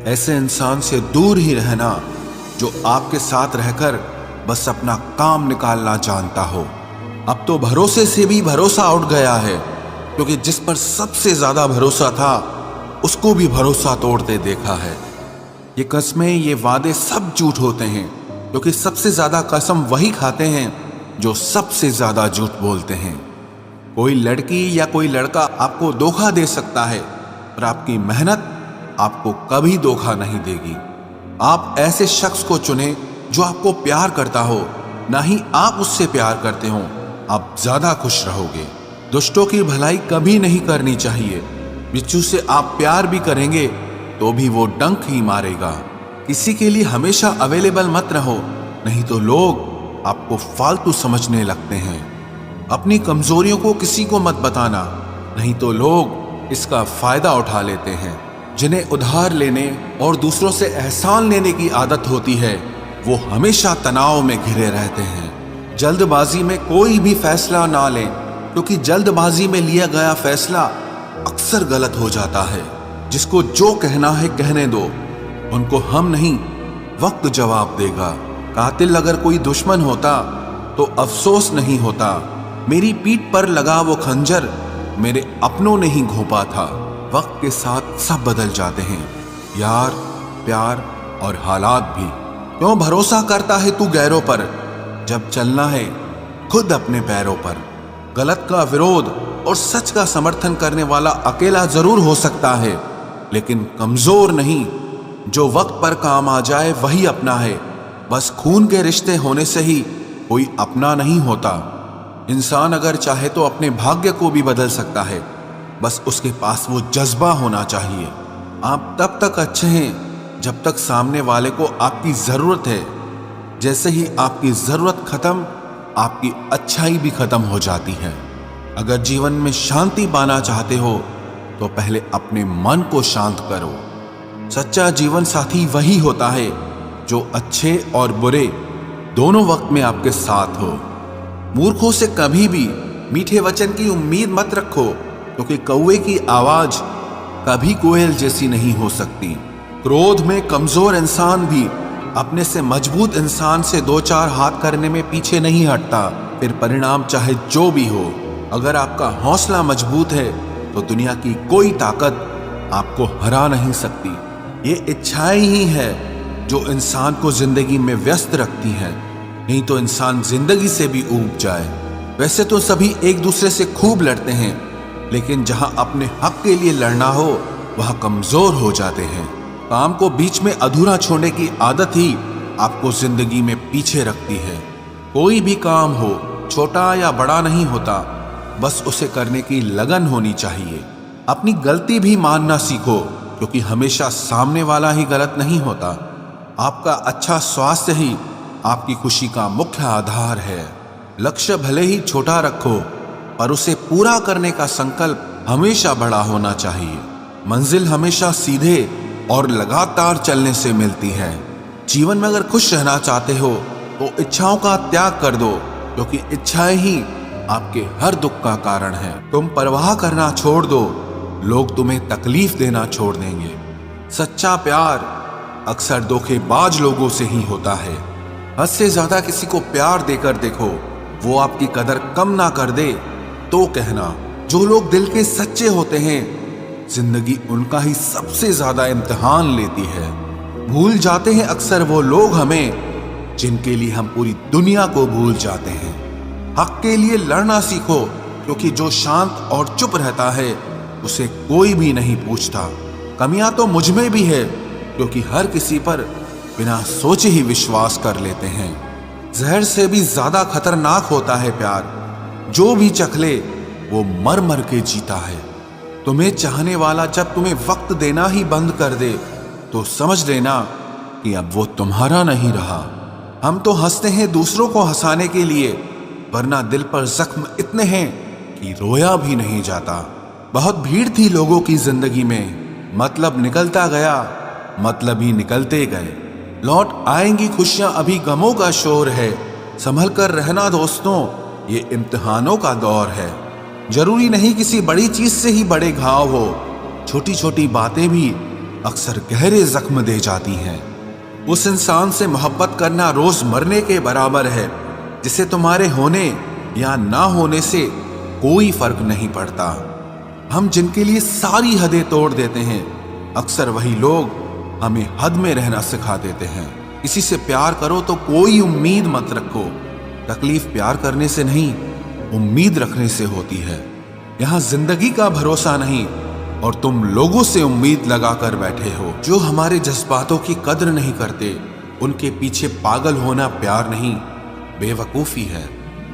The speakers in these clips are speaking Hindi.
ऐसे इंसान से दूर ही रहना जो आपके साथ रहकर बस अपना काम निकालना जानता हो। अब तो भरोसे से भी भरोसा उठ गया है, क्योंकि जिस पर सबसे ज्यादा भरोसा था उसको भी भरोसा तोड़ते देखा है। ये कस्में, ये वादे सब झूठ होते हैं, क्योंकि सबसे ज्यादा कसम वही खाते हैं जो सबसे ज्यादा झूठ बोलते हैं। कोई लड़की या कोई लड़का आपको धोखा दे सकता है, पर आपकी मेहनत आपको कभी धोखा नहीं देगी। आप ऐसे शख्स को चुने जो आपको प्यार करता हो, ना ही आप उससे प्यार करते हो। आप ज्यादा खुश रहोगे। दुष्टों की भलाई कभी नहीं करनी चाहिए। बिच्छू से आप प्यार भी करेंगे तो भी वो डंक ही मारेगा। किसी के लिए हमेशा अवेलेबल मत रहो, नहीं तो लोग आपको फालतू समझने लगते हैं। अपनी कमजोरियों को किसी को मत बताना, नहीं तो लोग इसका फायदा उठा लेते हैं। जिन्हें उधार लेने और दूसरों से एहसान लेने की आदत होती है, वो हमेशा तनाव में घिरे रहते हैं। जल्दबाजी में कोई भी फैसला ना लें, क्योंकि जल्दबाजी में लिया गया फैसला अक्सर गलत हो जाता है। जिसको जो कहना है कहने दो, उनको हम नहीं वक्त जवाब देगा। कातिल अगर कोई दुश्मन होता तो अफसोस नहीं होता। मेरी पीठ पर लगा वो खंजर मेरे अपनों ने ही घोंपा था। वक्त के साथ सब बदल जाते हैं, यार, प्यार और हालात भी। क्यों भरोसा करता है तू गैरों पर, जब चलना है खुद अपने पैरों पर। गलत का विरोध और सच का समर्थन करने वाला अकेला जरूर हो सकता है, लेकिन कमजोर नहीं। जो वक्त पर काम आ जाए वही अपना है। बस खून के रिश्ते होने से ही कोई अपना नहीं होता। इंसान अगर चाहे तो अपने भाग्य को भी बदल सकता है, बस उसके पास वो जज्बा होना चाहिए। आप तब तक अच्छे हैं जब तक सामने वाले को आपकी जरूरत है। जैसे ही आपकी जरूरत खत्म, आपकी अच्छाई भी खत्म हो जाती है। अगर जीवन में शांति पाना चाहते हो तो पहले अपने मन को शांत करो। सच्चा जीवन साथी वही होता है जो अच्छे और बुरे दोनों वक्त में आपके साथ हो। मूर्खों से कभी भी मीठे वचन की उम्मीद मत रखो, क्योंकि कौवे की आवाज कभी कोयल जैसी नहीं हो सकती। क्रोध में कमजोर इंसान भी अपने से मजबूत इंसान से दो चार हाथ करने में पीछे नहीं हटता, फिर परिणाम चाहे जो भी हो। अगर आपका हौसला मजबूत है तो दुनिया की कोई ताकत आपको हरा नहीं सकती। ये इच्छाएं ही है जो इंसान को जिंदगी में व्यस्त रखती हैं, नहीं तो इंसान जिंदगी से भी ऊब जाए। वैसे तो सभी एक दूसरे से खूब लड़ते हैं, लेकिन जहां अपने हक के लिए लड़ना हो वहां कमजोर हो जाते हैं। काम को बीच में अधूरा छोड़ने की आदत ही आपको जिंदगी में पीछे रखती है। कोई भी काम हो, छोटा या बड़ा नहीं होता, बस उसे करने की लगन होनी चाहिए। अपनी गलती भी मानना सीखो, क्योंकि हमेशा सामने वाला ही गलत नहीं होता। आपका अच्छा स्वास्थ्य ही आपकी खुशी का मुख्य आधार है। लक्ष्य भले ही छोटा रखो, पर उसे पूरा करने का संकल्प हमेशा बड़ा होना चाहिए। मंजिल हमेशा सीधे और लगातार चलने से मिलती है। जीवन में अगर खुश रहना चाहते हो तो इच्छाओं का त्याग कर दो, क्योंकि इच्छाएं ही आपके हर दुख का कारण है। तुम परवाह करना छोड़ दो, लोग तुम्हें तकलीफ देना छोड़ देंगे। सच्चा प्यार अक्सर धोखेबाज लोगों से ही होता है। हद से ज्यादा किसी को प्यार देकर देखो, वो आपकी कदर कम ना कर दे तो कहना। जो लोग दिल के सच्चे होते हैं, जिंदगी उनका ही सबसे ज्यादा इम्तिहान लेती है। भूल जाते हैं अक्सर वो लोग हमें जिनके लिए हम पूरी दुनिया को भूल जाते हैं। हक के लिए लड़ना सीखो, क्योंकि जो शांत और चुप रहता है उसे कोई भी नहीं पूछता। कमियां तो मुझ में भी है, क्योंकि हर किसी पर बिना सोचे ही विश्वास कर लेते हैं। जहर से भी ज्यादा खतरनाक होता है प्यार। जो भी चख ले वो मर मर के जीता है। तुम्हें चाहने वाला जब तुम्हें वक्त देना ही बंद कर दे तो समझ लेना कि अब वो तुम्हारा नहीं रहा। हम तो हंसते हैं दूसरों को हंसाने के लिए, वरना दिल पर जख्म इतने हैं कि रोया भी नहीं जाता। बहुत भीड़ थी लोगों की जिंदगी में, मतलब निकलता गया, मतलब ही निकलते गए। लौट आएंगी खुशियां, अभी गमों का शोर है। संभल कर रहना दोस्तों, ये इम्तिहानों का दौर है। जरूरी नहीं किसी बड़ी चीज से ही बड़े घाव हो, छोटी छोटी बातें भी अक्सर गहरे जख्म दे जाती हैं। उस इंसान से मोहब्बत करना रोज मरने के बराबर है जिसे तुम्हारे होने या ना होने से कोई फर्क नहीं पड़ता। हम जिनके लिए सारी हदें तोड़ देते हैं, अक्सर वही लोग हमें हद में रहना सिखा देते हैं। किसी से प्यार करो तो कोई उम्मीद मत रखो। तकलीफ प्यार करने से नहीं, उम्मीद रखने से होती है। यहाँ जिंदगी का भरोसा नहीं और तुम लोगों से उम्मीद लगाकर बैठे हो जो हमारे जज्बातों की कद्र नहीं करते। उनके पीछे पागल होना प्यार नहीं, बेवकूफी है।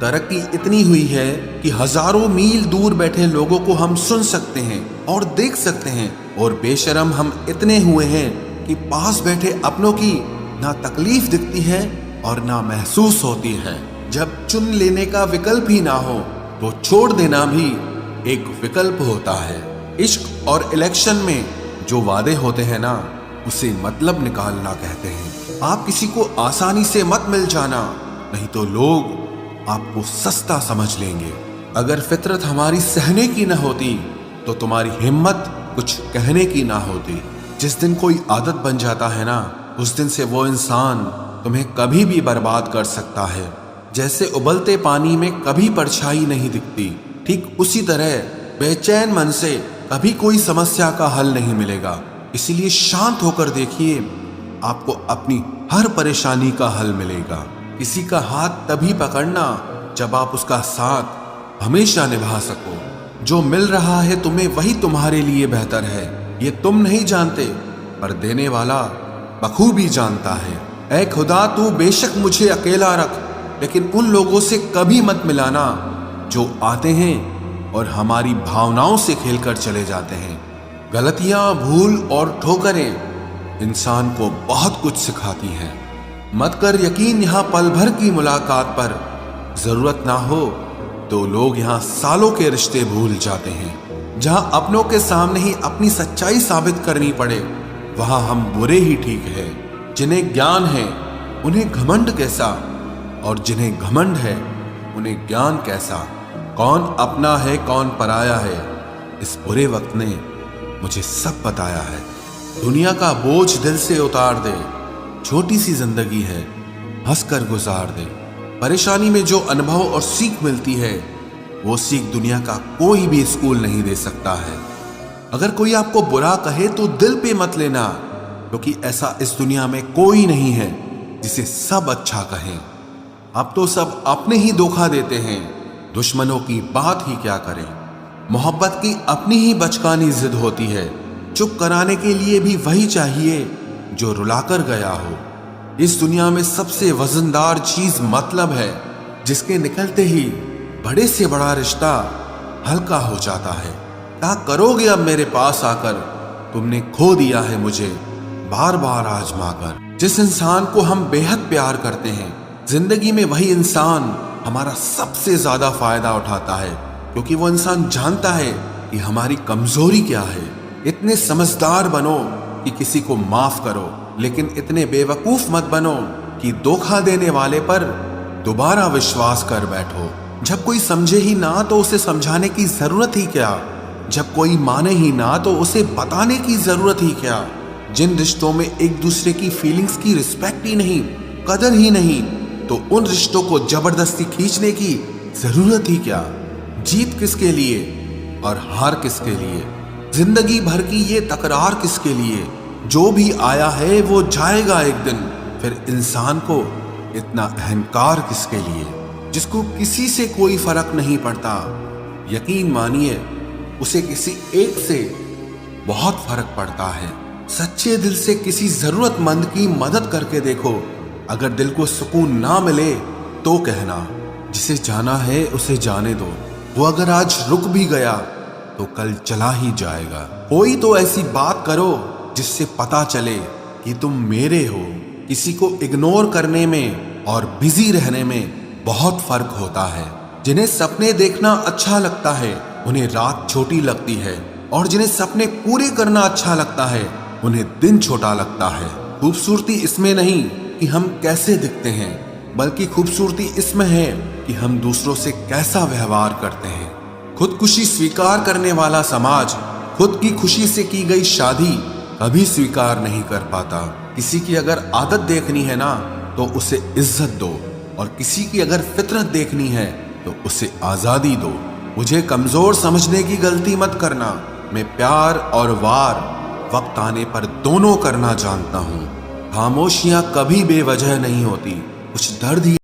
तरक्की इतनी हुई है कि हजारों मील दूर बैठे लोगों को हम सुन सकते हैं और देख सकते हैं, और बेशरम हम इतने हुए हैं कि पास बैठे अपनों की ना तकलीफ दिखती है और ना महसूस होती है। जब चुन लेने का विकल्प ही ना हो तो छोड़ देना भी एक विकल्प होता है। इश्क और इलेक्शन में जो वादे होते हैं ना, उसे मतलब निकालना कहते हैं। आप किसी को आसानी से मत मिल जाना, नहीं तो लोग आपको सस्ता समझ लेंगे। अगर फितरत हमारी सहने की न होती तो तुम्हारी हिम्मत कुछ कहने की ना होती। जिस दिन कोई आदत बन जाता है ना, उस दिन से वो इंसान तुम्हें कभी भी बर्बाद कर सकता है। जैसे उबलते पानी में कभी परछाई नहीं दिखती, ठीक उसी तरह बेचैन मन से कभी कोई समस्या का हल नहीं मिलेगा। इसीलिए शांत होकर देखिए, आपको अपनी हर परेशानी का हल मिलेगा। किसी का हाथ तभी पकड़ना जब आप उसका साथ हमेशा निभा सको। जो मिल रहा है तुम्हें वही तुम्हारे लिए बेहतर है, ये तुम नहीं जानते पर देने वाला बखूबी जानता है। ऐ खुदा, तू बेशक मुझे अकेला रख, लेकिन उन लोगों से कभी मत मिलाना जो आते हैं और हमारी भावनाओं से खेलकर चले जाते हैं। गलतियां, भूल और ठोकरें इंसान को बहुत कुछ सिखाती हैं। मत कर यकीन यहाँ पल भर की मुलाकात पर, जरूरत ना हो तो लोग यहाँ सालों के रिश्ते भूल जाते हैं। जहाँ अपनों के सामने ही अपनी सच्चाई साबित करनी पड़े, वहाँ हम बुरे ही ठीक है। जिन्हें ज्ञान है उन्हें घमंड कैसा, और जिन्हें घमंड है उन्हें ज्ञान कैसा। कौन अपना है कौन पराया है, इस बुरे वक्त ने मुझे सब बताया है। दुनिया का बोझ दिल से उतार दे, छोटी सी जिंदगी है, हंसकर गुजार दे। परेशानी में जो अनुभव और सीख मिलती है, वो सीख दुनिया का कोई भी स्कूल नहीं दे सकता है। अगर कोई आपको बुरा कहे तो दिल पे मत लेना, क्योंकि ऐसा इस दुनिया में कोई नहीं है जिसे सब अच्छा कहें। अब तो सब अपने ही धोखा देते हैं, दुश्मनों की बात ही क्या करें। मोहब्बत की अपनी ही बचकानी जिद होती है, चुप कराने के लिए भी वही चाहिए जो रुलाकर गया हो। इस दुनिया में सबसे वजनदार चीज मतलब है, जिसके निकलते ही बड़े से बड़ा रिश्ता हल्का हो जाता है। क्या करोगे अब मेरे पास आकर, तुमने खो दिया है मुझे बार बार आजमा कर। जिस इंसान को हम बेहद प्यार करते हैं, जिंदगी में वही इंसान हमारा सबसे ज्यादा फायदा उठाता है, क्योंकि वो इंसान जानता है कि हमारी कमजोरी क्या है। इतने समझदार बनो कि किसी को माफ करो, लेकिन इतने बेवकूफ मत बनो कि धोखा देने वाले पर दोबारा विश्वास कर बैठो। जब कोई समझे ही ना तो उसे समझाने की जरूरत ही क्या, जब कोई माने ही ना तो उसे बताने की जरूरत ही क्या। जिन रिश्तों में एक दूसरे की फीलिंग्स की रिस्पेक्ट ही नहीं, कदर ही नहीं, तो उन रिश्तों को जबरदस्ती खींचने की जरूरत ही क्या। जीत किसके लिए और हार किसके लिए, जिंदगी भर की ये तकरार किसके लिए। जो भी आया है वो जाएगा एक दिन, फिर इंसान को इतना अहंकार किसके लिए, जिसको किसी से कोई फर्क नहीं पड़ता। यकीन मानिए, उसे किसी एक से बहुत फर्क पड़ता है। सच्चे दिल से किसी जरूरतमंद की मदद करके देखो। अगर दिल को सुकून ना मिले तो कहना, जिसे जाना है उसे जाने दो। वो अगर आज रुक भी गया तो कल चला ही जाएगा। कोई तो ऐसी बात करो जिससे पता चले कि तुम मेरे हो। किसी को इग्नोर करने में और बिजी रहने में बहुत फर्क होता है। जिन्हें सपने देखना अच्छा लगता है उन्हें रात छोटी लगती है, और जिन्हें सपने पूरे करना अच्छा लगता है उन्हें दिन छोटा लगता है। खूबसूरती इसमें नहीं कि हम कैसे दिखते हैं, बल्कि खूबसूरती इसमें है कि हम दूसरों से कैसा व्यवहार करते हैं। खुदकुशी स्वीकार करने वाला समाज, खुद की खुशी से की गई शादी कभी स्वीकार नहीं कर पाता। किसी की अगर आदत देखनी है ना तो उसे इज्जत दो, और किसी की अगर फितरत देखनी है तो उसे आजादी दो। मुझे कमजोर समझने की गलती मत करना। मैं प्यार और वार वक्त आने पर दोनों करना जानता हूँ। खामोशियां कभी बेवजह नहीं होती, कुछ दर्द ही